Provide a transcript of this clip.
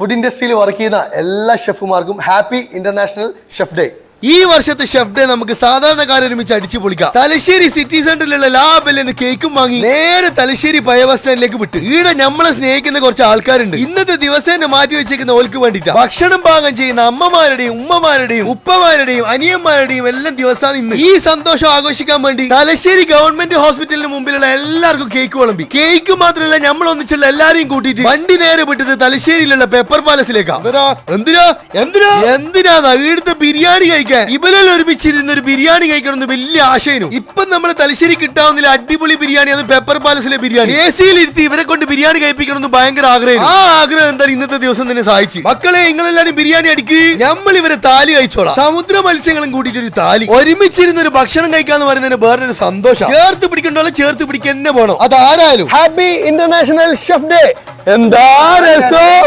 Food ഇൻഡസ്ട്രിയിൽ work ചെയ്യുന്ന എല്ലാ ഷെഫുമാർക്കും ഹാപ്പി ഇന്റർനാഷണൽ ഷെഫ് ഡേ. ഈ വർഷത്തെ ഷെഫ് ഡേ നമുക്ക് സാധാരണക്കാരെ ഒരുമിച്ച് അടിച്ചു പൊളിക്കാം. തലശ്ശേരി സിറ്റി സെന്ററിലുള്ള ലാബിൽ നിന്ന് കേക്കും വാങ്ങി നേരെ തലശ്ശേരി പഴയ ബസ് സ്റ്റാൻഡിലേക്ക് വിട്ട് ഈടെ നമ്മളെ സ്നേഹിക്കുന്ന കുറച്ച് ആൾക്കാരുണ്ട്. ഇന്നത്തെ ദിവസേന മാറ്റി വെച്ചേക്കുന്ന ഓൽക്ക് വേണ്ടിട്ടാ. ഭക്ഷണം പാകം ചെയ്യുന്ന അമ്മമാരുടെയും ഉമ്മമാരുടെയും ഉപ്പമാരുടെയും അനിയന്മാരുടെയും എല്ലാം ദിവസമാണ് ഇന്ന്. ഈ സന്തോഷം ആഘോഷിക്കാൻ വേണ്ടി തലശ്ശേരി ഗവൺമെന്റ് ഹോസ്പിറ്റലിന് മുമ്പിലുള്ള എല്ലാവർക്കും കേക്ക് വിളമ്പി. കേക്ക് മാത്രമല്ല നമ്മൾ ഒന്നിച്ചുള്ള എല്ലാരെയും കൂട്ടിയിട്ട് വണ്ടി നേരെ വിട്ടത് തലശ്ശേരിയിലുള്ള പെപ്പർ പാലസിലേക്കാ. എന്തിനാ എന്തിനാ എന്തിനാ ഇവിടുത്തെ ബിരിയാണി കഴിക്കാൻ ഇവരെല്ലാം ഒരുമിച്ചിരുന്ന ഒരു ബിരിയാണി കഴിക്കണമെന്ന് വലിയ ആശയം. ഇപ്പം നമ്മൾ തലശ്ശേരി കിട്ടാവുന്ന അടിപൊളി ബിരിയാണിയാണ് പെപ്പർ പാലസിലെ ബിരിയാണി. എ സിയിലിരുത്തി ഇവരെ കൊണ്ട് ബിരിയാണി കഴിപ്പിക്കണമെന്ന് ഭയങ്കര ആഗ്രഹം. ആ ആഗ്രഹം എന്തായാലും ഇന്നത്തെ ദിവസം തന്നെ സഹായിച്ചു. മക്കളെ നിങ്ങളെല്ലാരും ബിരിയാണി അടിക്ക്, നമ്മൾ ഇവരെ താലി കഴിച്ചോളാം. സമുദ്ര മത്സ്യങ്ങളും കൂട്ടിയിട്ട് ഒരു താലി. ഒരുമിച്ചിരുന്ന ഒരു ഭക്ഷണം കഴിക്കാന്ന് പറയുന്നതിന് വേറൊരു സന്തോഷം. ചേർത്ത് പിടിക്കണ്ടല്ലോ, ചേർത്ത് പിടിക്കാൻ തന്നെ പോകണം. അതാരായാലും ഹാപ്പി ഇന്റർനാഷണൽ ഷെഫ് ഡേ. എന്താ രസം.